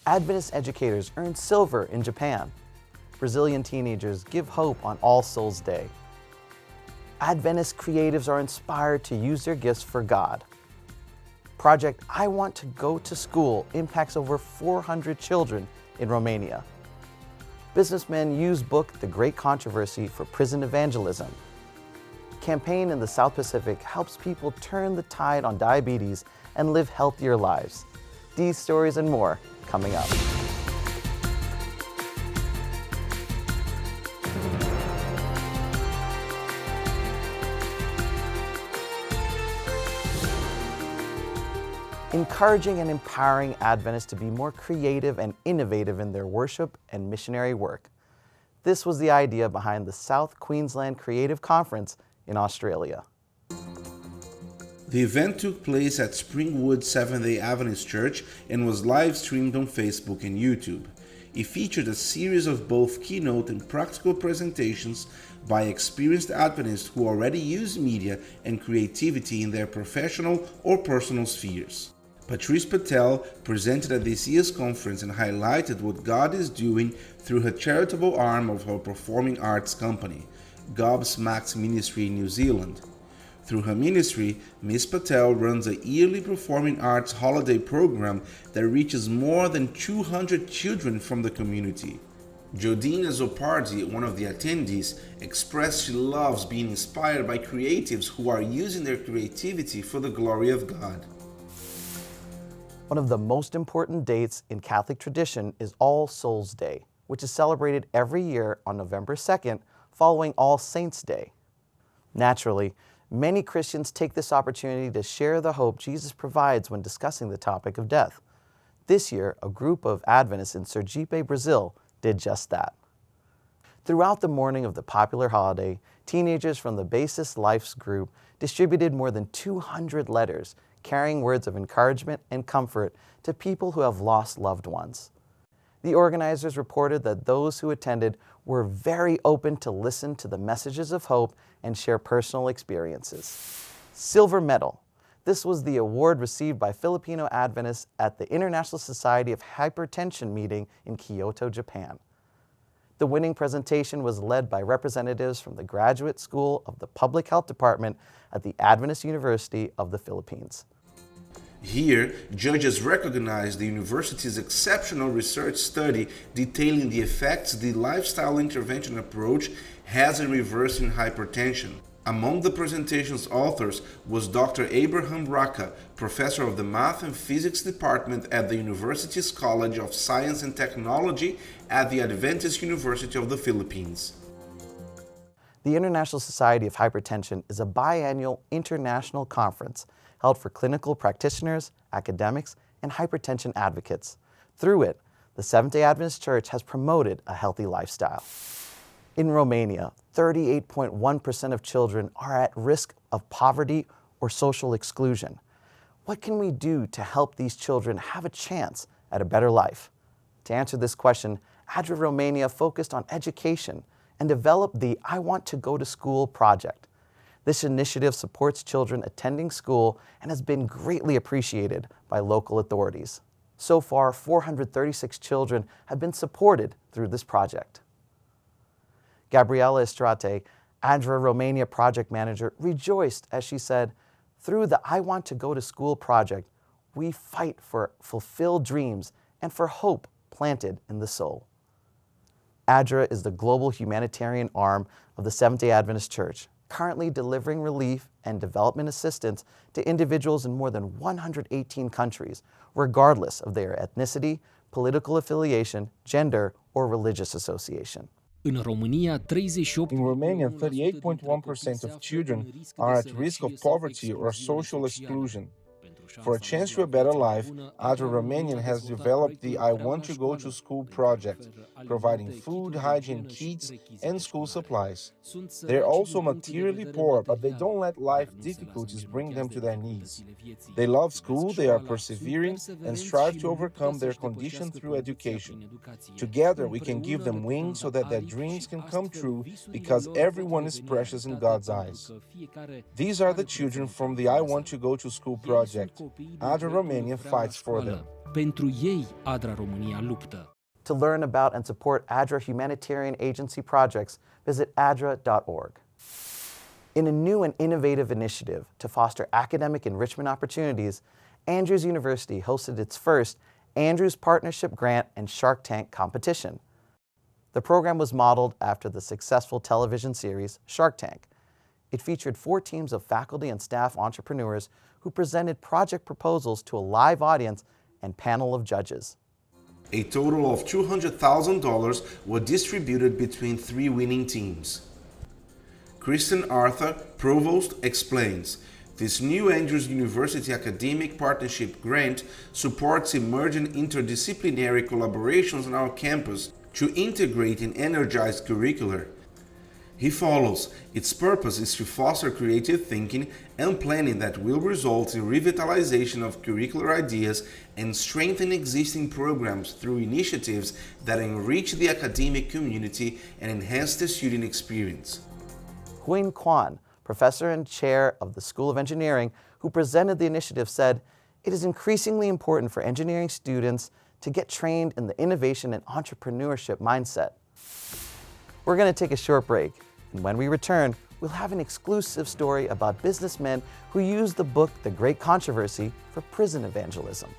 Adventist educators earn silver in Japan. Brazilian teenagers give hope on All Souls Day. Adventist creatives are inspired to use their gifts for God. Project I Want to Go to School impacts over 400 children in Romania. Businessmen use book The Great Controversy for prison evangelism. Campaign in the South Pacific helps people turn the tide on diabetes and live healthier lives. These stories and more coming up. Encouraging and empowering Adventists to be more creative and innovative in their worship and missionary work. This was the idea behind the South Queensland Creative Conference in Australia. The event took place at Springwood Seventh-day Adventist Church and was live streamed on Facebook and YouTube. It featured a series of both keynote and practical presentations by experienced Adventists who already use media and creativity in their professional or personal spheres. Patrice Patel presented at this year's conference and highlighted what God is doing through her charitable arm of her performing arts company, Gobsmacked Ministry in New Zealand. Through her ministry, Ms. Patel runs a yearly performing arts holiday program that reaches more than 200 children from the community. Jodina Zopardi, one of the attendees, expressed she loves being inspired by creatives who are using their creativity for the glory of God. One of the most important dates in Catholic tradition is All Souls Day, which is celebrated every year on November 2nd, following All Saints' Day. Naturally, many Christians take this opportunity to share the hope Jesus provides when discussing the topic of death. This year, a group of Adventists in Sergipe, Brazil, did just that. Throughout the morning of the popular holiday, teenagers from the Basis Life's group distributed more than 200 letters carrying words of encouragement and comfort to people who have lost loved ones. The organizers reported that those who attended were very open to listen to the messages of hope and share personal experiences. Silver medal. This was the award received by Filipino Adventists at the International Society of Hypertension meeting in Kyoto, Japan. The winning presentation was led by representatives from the Graduate School of the Public Health Department at the Adventist University of the Philippines. Here, judges recognized the university's exceptional research study detailing the effects the lifestyle intervention approach has in reversing hypertension. Among the presentation's authors was Dr. Abraham Raka, professor of the Math and Physics Department at the university's College of Science and Technology at the Adventist University of the Philippines. The International Society of Hypertension is a biannual international conference held for clinical practitioners, academics, and hypertension advocates. Through it, the Seventh-day Adventist Church has promoted a healthy lifestyle. In Romania, 38.1% of children are at risk of poverty or social exclusion. What can we do to help these children have a chance at a better life? To answer this question, ADRA Romania focused on education and developed the I Want to Go to School project. This initiative supports children attending school and has been greatly appreciated by local authorities. So far, 436 children have been supported through this project. Gabriela Estrate, ADRA Romania project manager, rejoiced as she said, "Through the I Want to Go to School project, we fight for fulfilled dreams and for hope planted in the soul." ADRA is the global humanitarian arm of the Seventh-day Adventist Church, currently delivering relief and development assistance to individuals in more than 118 countries, regardless of their ethnicity, political affiliation, gender, or religious association. In Romania, 38.1% of children are at risk of poverty or social exclusion. For a chance to a better life, ADRA Romanian has developed the I Want to Go to School project, providing food, hygiene kits, and school supplies. They're also materially poor, but they don't let life difficulties bring them to their knees. They love school, they are persevering, and strive to overcome their condition through education. Together, we can give them wings so that their dreams can come true, because everyone is precious in God's eyes. These are the children from the I Want to Go to School project. ADRA Romania fights for them. Pentru ei, ADRA România luptă. To learn about and support ADRA humanitarian agency projects, visit adra.org. In a new and innovative initiative to foster academic enrichment opportunities, Andrews University hosted its first Andrews Partnership Grant and Shark Tank competition. The program was modeled after the successful television series Shark Tank. It featured 4 teams of faculty and staff entrepreneurs who presented project proposals to a live audience and panel of judges. A total of $200,000 were distributed between 3 winning teams. Kristen Arthur, Provost, explains, this new Andrews University Academic Partnership Grant supports emerging interdisciplinary collaborations on our campus to integrate and energize curricula. He follows, its purpose is to foster creative thinking and planning that will result in revitalization of curricular ideas and strengthen existing programs through initiatives that enrich the academic community and enhance the student experience. Huyen Quan, professor and chair of the School of Engineering, who presented the initiative, said, "It is increasingly important for engineering students to get trained in the innovation and entrepreneurship mindset." We're going to take a short break, and when we return, we'll have an exclusive story about businessmen who used the book The Great Controversy for prison evangelism.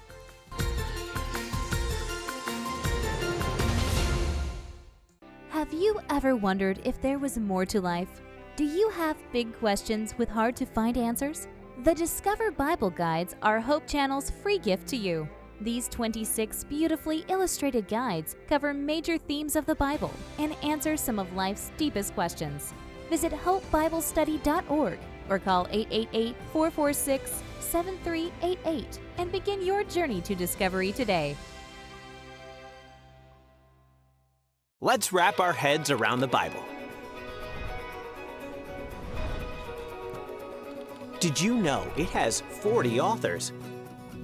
Have you ever wondered if there was more to life? Do you have big questions with hard-to-find answers? The Discover Bible Guides are Hope Channel's free gift to you. These 26 beautifully illustrated guides cover major themes of the Bible and answer some of life's deepest questions. Visit hopebiblestudy.org or call 888-446-7388 and begin your journey to discovery today. Let's wrap our heads around the Bible. Did you know it has 40 authors?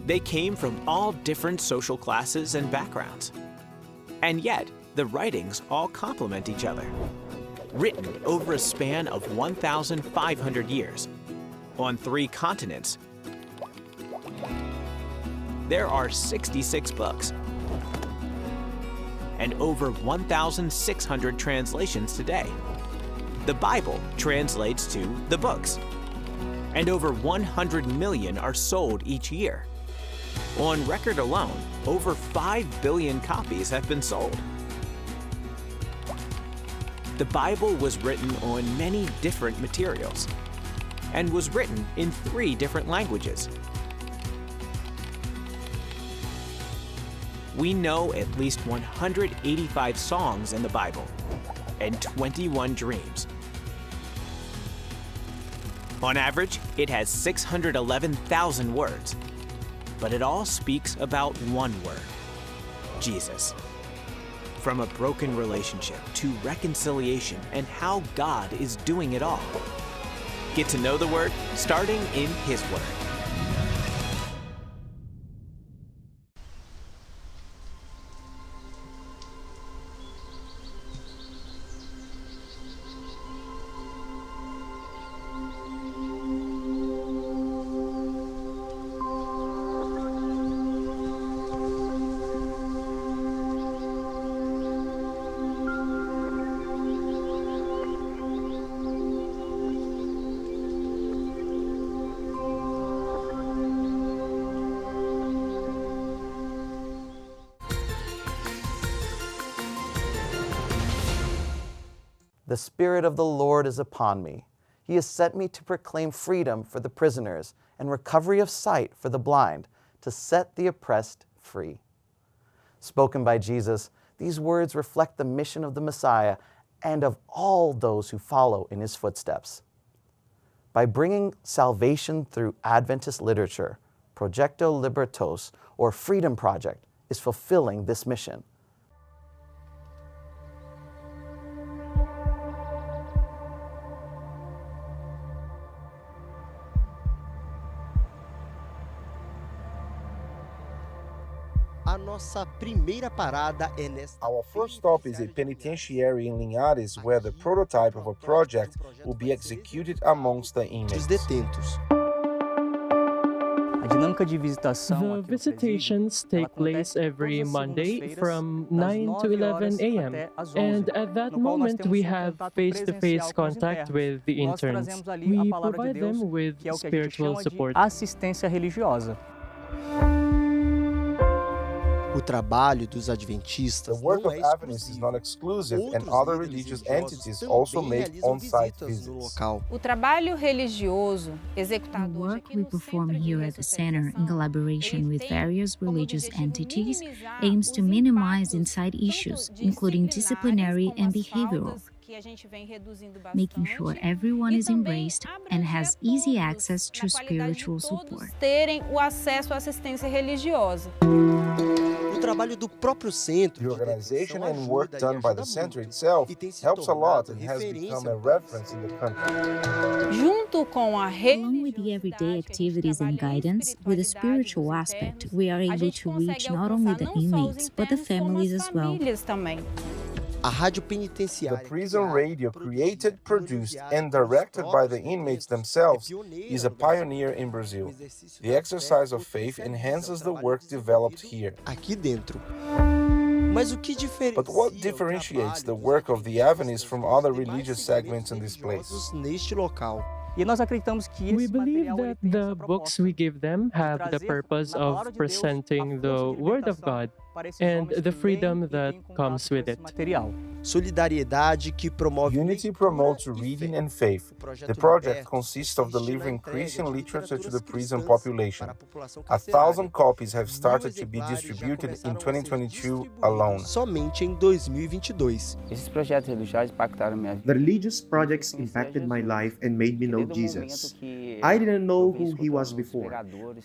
They came from all different social classes and backgrounds. And yet, the writings all complement each other. Written over a span of 1,500 years, on 3 continents, there are 66 books, and over 1,600 translations today. The Bible translates to the books, and over 100 million are sold each year. On record alone, over 5 billion copies have been sold. The Bible was written on many different materials and was written in 3 different languages. We know at least 185 songs in the Bible and 21 dreams. On average, it has 611,000 words, but it all speaks about one word: Jesus. From a broken relationship to reconciliation and how God is doing it all. Get to know the Word starting in His Word. The Spirit of the Lord is upon me. He has sent me to proclaim freedom for the prisoners and recovery of sight for the blind, to set the oppressed free. Spoken by Jesus, these words reflect the mission of the Messiah and of all those who follow in his footsteps. By bringing salvation through Adventist literature, Proyecto Libertos, or Freedom Project, is fulfilling this mission. Our first stop is a penitentiary in Linhares, where the prototype of a project will be executed amongst the inmates. The visitations take place every Monday from 9 to 11 a.m. And at that moment, we have face-to-face contact with the interns. We provide them with spiritual support. Assistência religiosa. O trabalho dos The adventistas work não of é Adventists is exclusivo. not exclusive, and Outros other líderes religious religiosos entities também also make realizam on-site visitas no visits. local. O trabalho religioso The executado hoje work aqui we no perform Centro de here at the center, in Ressocialização, collaboration ele with tem various como religious objetivo entities, minimizar aims os to minimize impactos inside tanto issues, including disciplinary disciplinares como and as behavioral, faltas que a gente vem reduzindo making sure bastante, everyone e is também embraced and abranger has a easy todos, access to na qualidade de spiritual todos support. terem o acesso à assistência religiosa. O trabalho do próprio centro The de organization detecção and work ajuda e done by the ajuda center muito, itself e tem se helps a lot tornado and has referência become a no país. reference in the country. Junto com a Along with the everyday activities and guidance, with the spiritual aspect, we are able to reach not only the inmates, but the families as well. Também. A rádio The penitenciária prison criada, radio, produzida created, e produced, manuseada and pelos directed by the próprios inmates detentos, themselves, é pioneira is a no Brasil. pioneer in Brazil. O exercício The da exercise fé of faith potencializa enhances o the trabalho work developed desenvolvido here. aqui dentro. Mas o que But what diferencia o differentiates trabalho the dos work of the Adventists adventistas from dos other demais religious segmentos segments in this place? religiosos neste local? E nós acreditamos que esse We believe material ele that tem the essa books proposta we give them have the trazer purpose na of palavra de Deus presenting a the força de Word of libertação God para esses and homens the que freedom leem e that têm contato comes com with esse it. material. Solidariedade que promove Unity leitura promotes e reading fé. and faith. O projeto The project Libertos consists of consiste na delivering entrega Christian de literature to the literaturas prison cristãs population. para a população 1,000 carcerária. copies have 1.000 started to be exemplares já distributed in começaram a ser 2022 distribuídos alone. somente em 2022. Esses projetos religiosos impactaram minha vida. The religious projects impacted my life and made me know Jesus. I didn't know who he was before.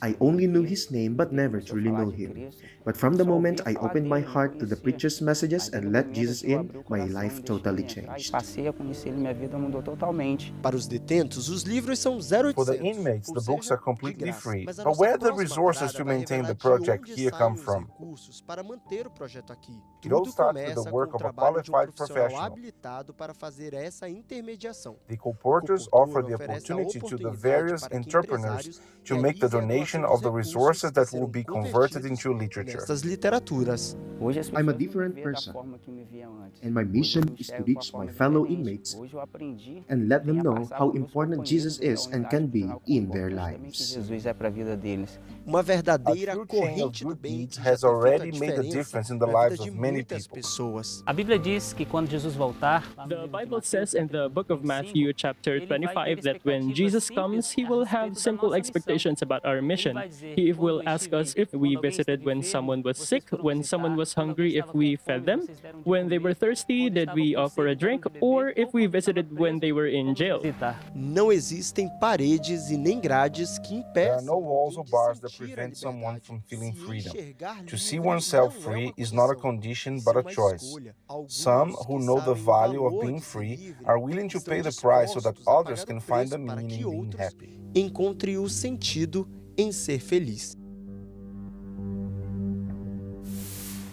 I only knew his name but never truly knew him. But from the moment I opened my heart to the preacher's messages and let Jesus in, my life totally changed. Passei a conhecer ele, minha vida mudou totalmente. Para os detentos, os livros são 0,800. For the inmates, the ou books seja, are completely de graça. free. Mas a But nossa where the próxima resources parada to vai maintain revelar the de project onde here saem come os from? recursos para manter o projeto aqui. It all Tudo starts with começa the com work o of a trabalho de qualified profissional professional. habilitado para fazer essa intermediação. The colporteurs O offer the oferece a opportunity to the oportunidade various para que entrepreneurs empresários to make the realizem a donation doação of the dos resources recursos that que will serão be converted convertidos into literature. nessas literaturas. Hoje as I'm a pessoas não me different veem da person, forma que me via antes. and my Hoje mission eu me is to enxergo com a reach forma my fellow diferente. inmates Hoje eu aprendi and let them bem a know passar how por meus important Jesus companheiros is da and unidade can be prisional in como their importante também que lives. Jesus é para a vida deles. Uma A verdadeira true chain of corrente do good bem deeds que já has tem feito a already made a diferença difference in the na vida lives de of many muitas people. pessoas. A Bíblia diz que quando Jesus voltar, lá no The livro de Bible Mateus, says in the book of Matthew, chapter ele vai ter 25, that when expectativas Jesus simples comes, he a will respeito have da simple nossa missão. expectations about our Ele mission. vai dizer, He quando will eu ask us estive, if we quando alguém visited esteve when enfermo, someone was vocês sick, foram when visitar, someone was quando alguém hungry, if estava com we fome, fed them, vocês deram de when they were comer, thirsty, quando did estavam we com offer a sede, deram drink, de beber, or if ou we quando estava visited when preso, they were in fomos jail. visitar. Não existem paredes e nem grades que There are impeçam no walls or alguém de bars that sentir a prevent someone liberdade. from feeling Se freedom. enxergar To see livre oneself não é free uma is not a condição, condition isso but é a uma choice. escolha. Some Alguns who que know the sabem o value of valor being de ser free livre are willing to estão pay the price so that dispostos a others pagar can o find the preço para meaning que in being outros happy. encontrem o sentido em ser feliz.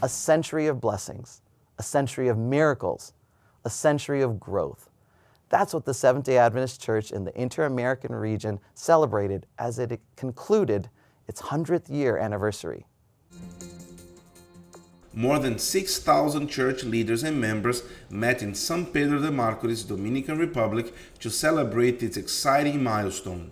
A century of blessings, a century of miracles, a century of growth. That's what the Seventh-day Adventist Church in the Inter-American region celebrated as it concluded its 100th year anniversary. More than 6,000 church leaders and members met in San Pedro de Marcos, Dominican Republic, to celebrate this exciting milestone.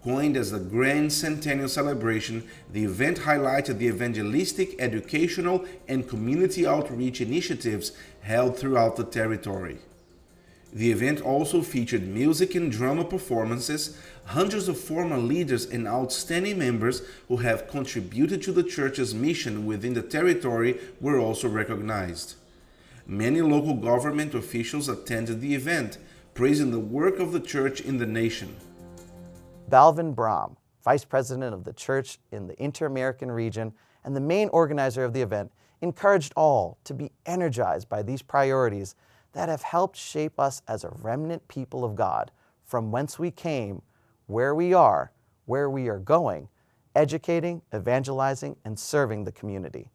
Coined as the Grand Centennial Celebration, the event highlighted the evangelistic, educational, and community outreach initiatives held throughout the territory. The event also featured music and drama performances. Hundreds of former leaders and outstanding members who have contributed to the church's mission within the territory were also recognized. Many local government officials attended the event, praising the work of the church in the nation. Balvin Brahm, Vice President of the Church in the Inter-American region and the main organizer of the event, encouraged all to be energized by these priorities that have helped shape us as a remnant people of God, from whence we came, where we are going, educating, evangelizing, and serving the community.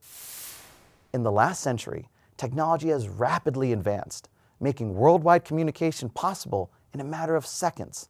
In the last century, technology has rapidly advanced, making worldwide communication possible in a matter of seconds.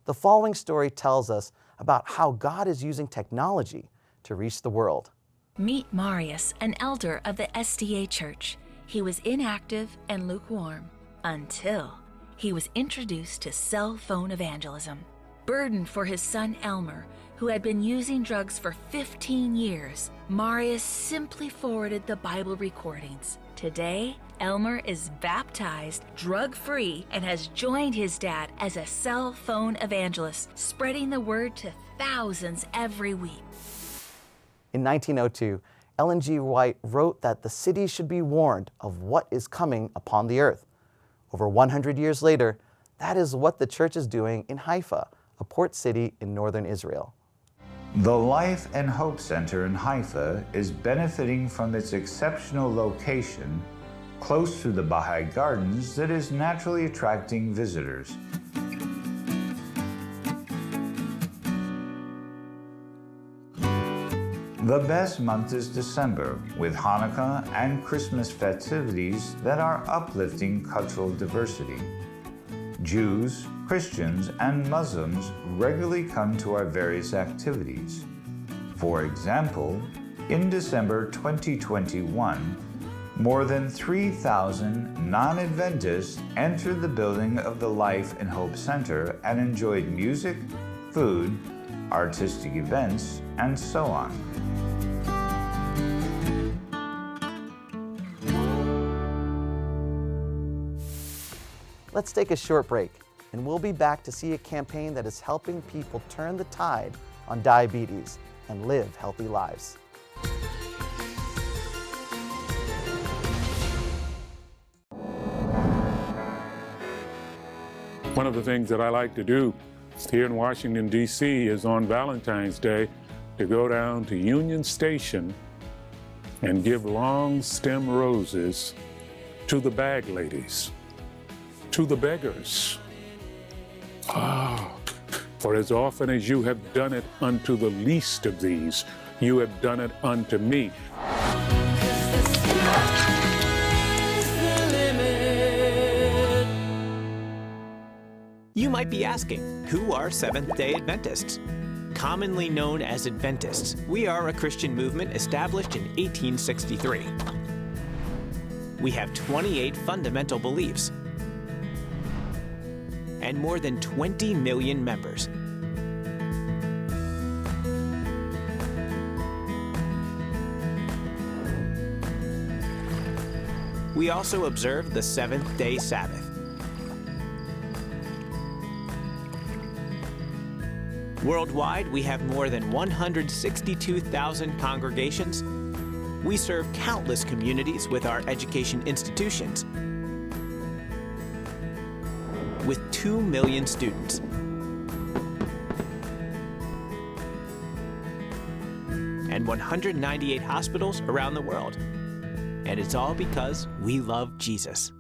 The following story tells us about how God is using technology to reach the world. Meet Marius, an elder of the SDA Church. He was inactive and lukewarm until he was introduced to cell phone evangelism. Burdened for his son Elmer, who had been using drugs for 15 years, Marius simply forwarded the Bible recordings. Today, Elmer is baptized, drug-free, and has joined his dad as a cell phone evangelist, spreading the word to thousands every week. In 1902, Ellen G. White wrote that the city should be warned of what is coming upon the earth. Over 100 years later, that is what the church is doing in Haifa, a port city in northern Israel. The Life and Hope Center in Haifa is benefiting from its exceptional location close to the Baha'i Gardens that is naturally attracting visitors. The best month is December, with Hanukkah and Christmas festivities that are uplifting cultural diversity. Jews, Christians, and Muslims regularly come to our various activities. For example, in December 2021, more than 3,000 non-Adventists entered the building of the Life and Hope Center and enjoyed music, food, artistic events, and so on. Let's take a short break, and we'll be back to see a campaign that is helping people turn the tide on diabetes and live healthy lives. One of the things that I like to do here in Washington, D.C. is on Valentine's Day to go down to Union Station and give long stem roses to the bag ladies, to the beggars. For as often as you have done it unto the least of these, you have done it unto me. You might be asking, who are Seventh-day Adventists? Commonly known as Adventists, we are a Christian movement established in 1863. We have 28 fundamental beliefs and more than 20 million members. We also observe the seventh-day Sabbath. Worldwide, we have more than 162,000 congregations. We serve countless communities with our education institutions, with 2 million students. And 198 hospitals around the world. And it's all because we love Jesus.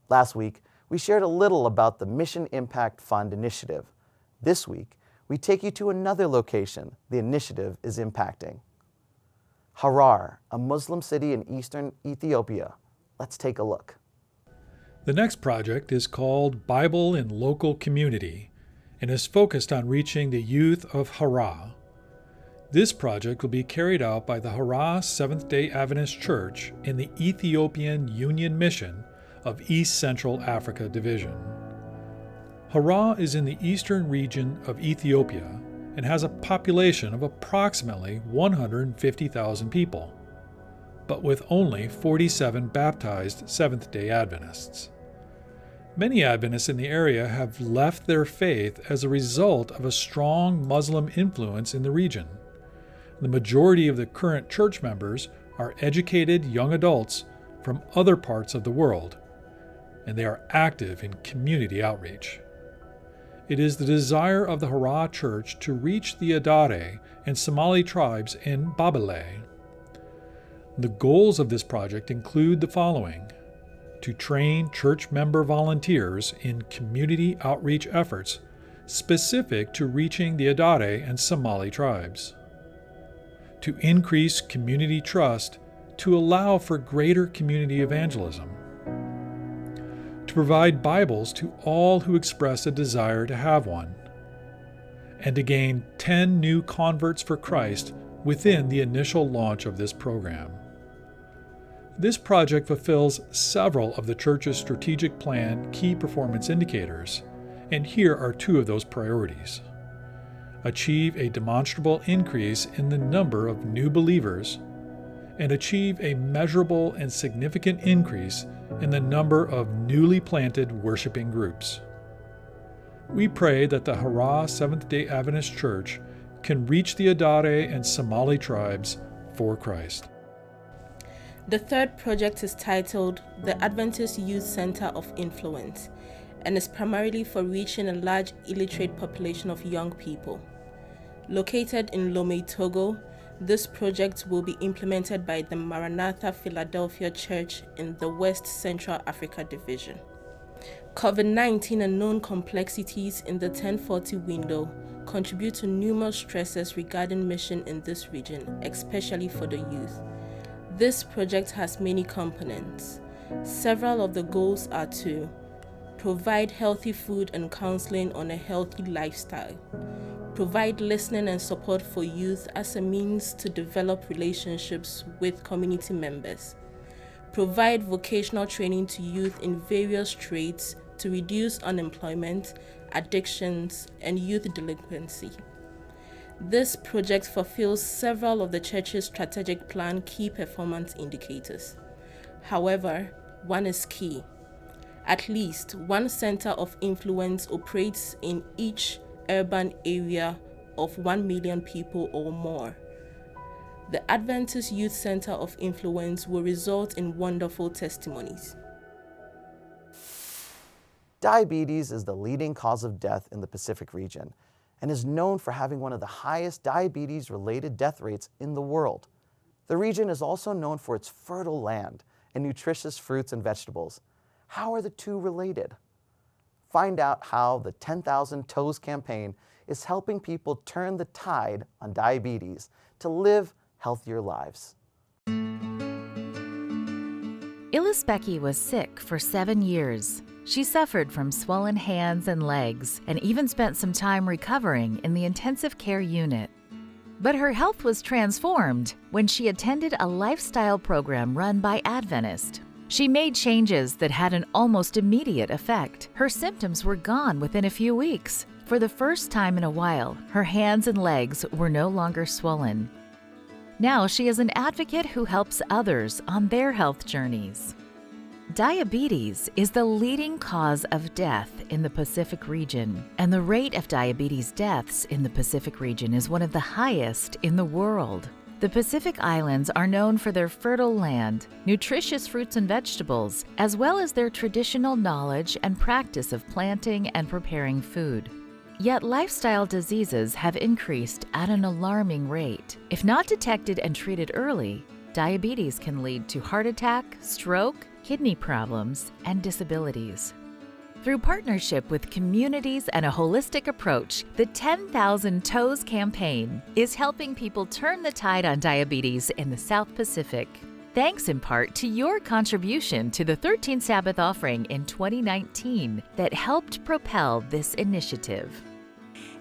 Last week, we shared a little about the Mission Impact Fund initiative. This week, we take you to another location the initiative is impacting. Harar, a Muslim city in eastern Ethiopia. Let's take a look. The next project is called Bible in Local Community and is focused on reaching the youth of Harar. This project will be carried out by the Harar Seventh-day Adventist Church in the Ethiopian Union Mission of East Central Africa Division. Harar is in the eastern region of Ethiopia and has a population of approximately 150,000 people, but with only 47 baptized Seventh-day Adventists. Many Adventists in the area have left their faith as a result of a strong Muslim influence in the region. The majority of the current church members are educated young adults from other parts of the world. and they are active in community outreach. It is the desire of the Hara Church to reach the Adare and Somali tribes in Babele. The goals of this project include the following: to train church member volunteers in community outreach efforts specific to reaching the Adare and Somali tribes, to increase community trust to allow for greater community evangelism, to provide Bibles to all who express a desire to have one, and to gain 10 new converts for Christ within the initial launch of this program. This project fulfills several of the church's strategic plan key performance indicators, and here are 2 of those priorities. Achieve a demonstrable increase in the number of new believers, and achieve a measurable and significant increase in the number of newly planted worshiping groups. We pray that the Hara Seventh-day Adventist Church can reach the Adare and Somali tribes for Christ. The third project is titled the Adventist Youth Center of Influence and is primarily for reaching a large illiterate population of young people. Located in Lomé, Togo, this project will be implemented by the Maranatha Philadelphia Church in the West Central Africa Division. COVID-19 and known complexities in the 1040 window contribute to numerous stresses regarding mission in this region, especially for the youth. This project has many components. Several of the goals are to provide healthy food and counseling on a healthy lifestyle, provide listening and support for youth as a means to develop relationships with community members, provide vocational training to youth in various trades to reduce unemployment, addictions, and youth delinquency. This project fulfills several of the church's strategic plan key performance indicators. However, one is key. At least one center of influence operates in each urban area of 1 million people or more. The Adventist Youth Center of Influence will result in wonderful testimonies. Diabetes is the leading cause of death in the Pacific region and is known for having one of the highest diabetes-related death rates in the world. The region is also known for its fertile land and nutritious fruits and vegetables. How are the 2 related? Find out how the 10,000 Toes campaign is helping people turn the tide on diabetes to live healthier lives. Ilisbeki was sick for 7 years. She suffered from swollen hands and legs and even spent some time recovering in the intensive care unit. But her health was transformed when she attended a lifestyle program run by Adventist. She made changes that had an almost immediate effect. Her symptoms were gone within a few weeks. For the first time in a while, her hands and legs were no longer swollen. Now she is an advocate who helps others on their health journeys. Diabetes is the leading cause of death in the Pacific region, and the rate of diabetes deaths in the Pacific region is one of the highest in the world. The Pacific Islands are known for their fertile land, nutritious fruits and vegetables, as well as their traditional knowledge and practice of planting and preparing food. Yet lifestyle diseases have increased at an alarming rate. If not detected and treated early, diabetes can lead to heart attack, stroke, kidney problems, and disabilities. Through partnership with communities and a holistic approach, the 10,000 Toes campaign is helping people turn the tide on diabetes in the South Pacific. Thanks in part to your contribution to the 13th Sabbath offering in 2019 that helped propel this initiative.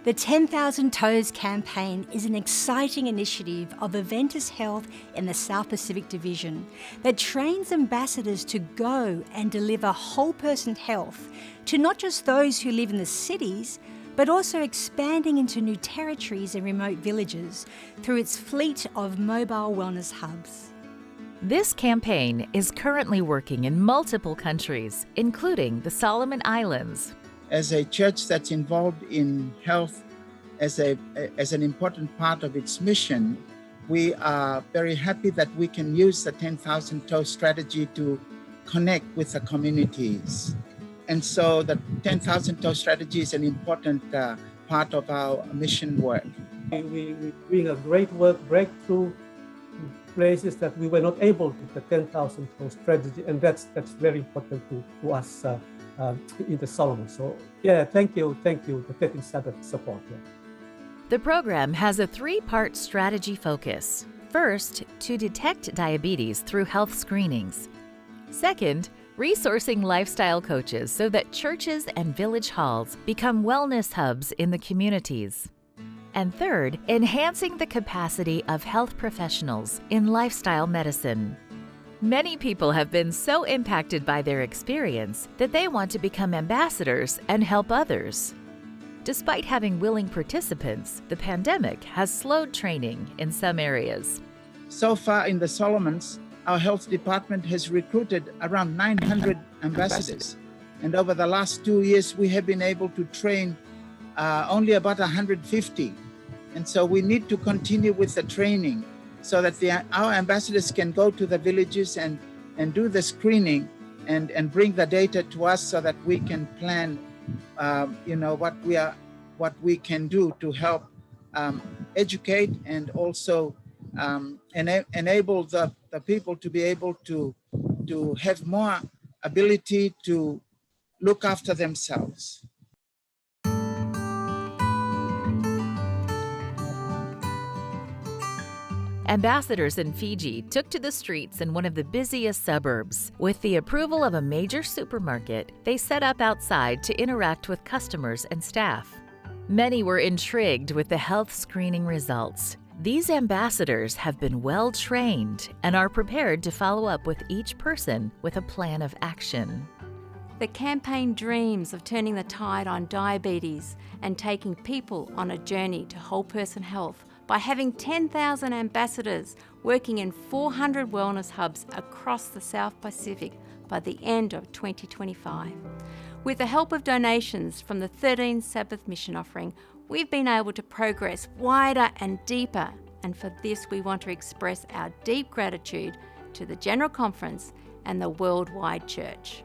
The 10,000 Toes campaign is an exciting initiative of Adventist Health in the South Pacific Division that trains ambassadors to go and deliver whole person health to not just those who live in the cities, but also expanding into new territories and remote villages through its fleet of mobile wellness hubs. This campaign is currently working in multiple countries, including the Solomon Islands. As a church that's involved in health as an important part of its mission, we are very happy that we can use the 10,000 Toes strategy to connect with the communities. And so the 10,000 Toe strategy is an important part of our mission work. We're doing a great work, breakthrough places that we were not able with the 10,000 Toe strategy, and that's very important to us in the Solomon. So yeah, thank you, the 13th Sabbath support. Yeah. The program has a three-part strategy focus. First, to detect diabetes through health screenings. Second, resourcing lifestyle coaches so that churches and village halls become wellness hubs in the communities. And third, enhancing the capacity of health professionals in lifestyle medicine. Many people have been so impacted by their experience that they want to become ambassadors and help others. Despite having willing participants, the pandemic has slowed training in some areas. So far in the Solomons, our health department has recruited around 900 ambassadors. And over the last 2 years, we have been able to train only about 150. And so we need to continue with the training so that our ambassadors can go to the villages and do the screening and bring the data to us so that we can plan what we can do to help educate and also enable the people to be able to have more ability to look after themselves. Ambassadors in Fiji took to the streets in one of the busiest suburbs. With the approval of a major supermarket, they set up outside to interact with customers and staff. Many were intrigued with the health screening results. These ambassadors have been well trained and are prepared to follow up with each person with a plan of action. The campaign dreams of turning the tide on diabetes and taking people on a journey to whole person health by having 10,000 ambassadors working in 400 wellness hubs across the South Pacific by the end of 2025. With the help of donations from the 13th Sabbath mission offering, we've been able to progress wider and deeper, and for this we want to express our deep gratitude to the General Conference and the worldwide church.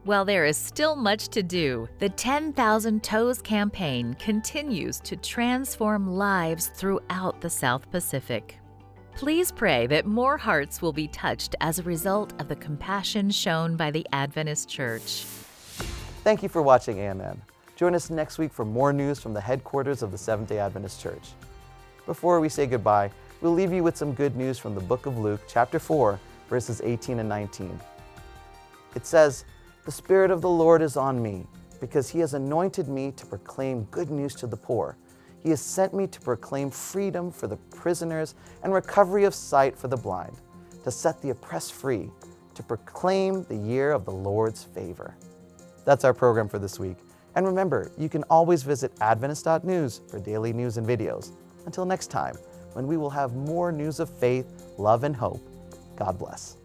While there is still much to do, the 10,000 Toes campaign continues to transform lives throughout the South Pacific. Please pray that more hearts will be touched as a result of the compassion shown by the Adventist Church. Thank you for watching AMN. Join us next week for more news from the headquarters of the Seventh-day Adventist Church. Before we say goodbye, we'll leave you with some good news from the book of Luke, chapter 4, verses 18 and 19. It says, "The Spirit of the Lord is on me, because He has anointed me to proclaim good news to the poor. He has sent me to proclaim freedom for the prisoners and recovery of sight for the blind, to set the oppressed free, to proclaim the year of the Lord's favor." That's our program for this week. And remember, you can always visit adventist.news for daily news and videos. Until next time, when we will have more news of faith, love, and hope, God bless.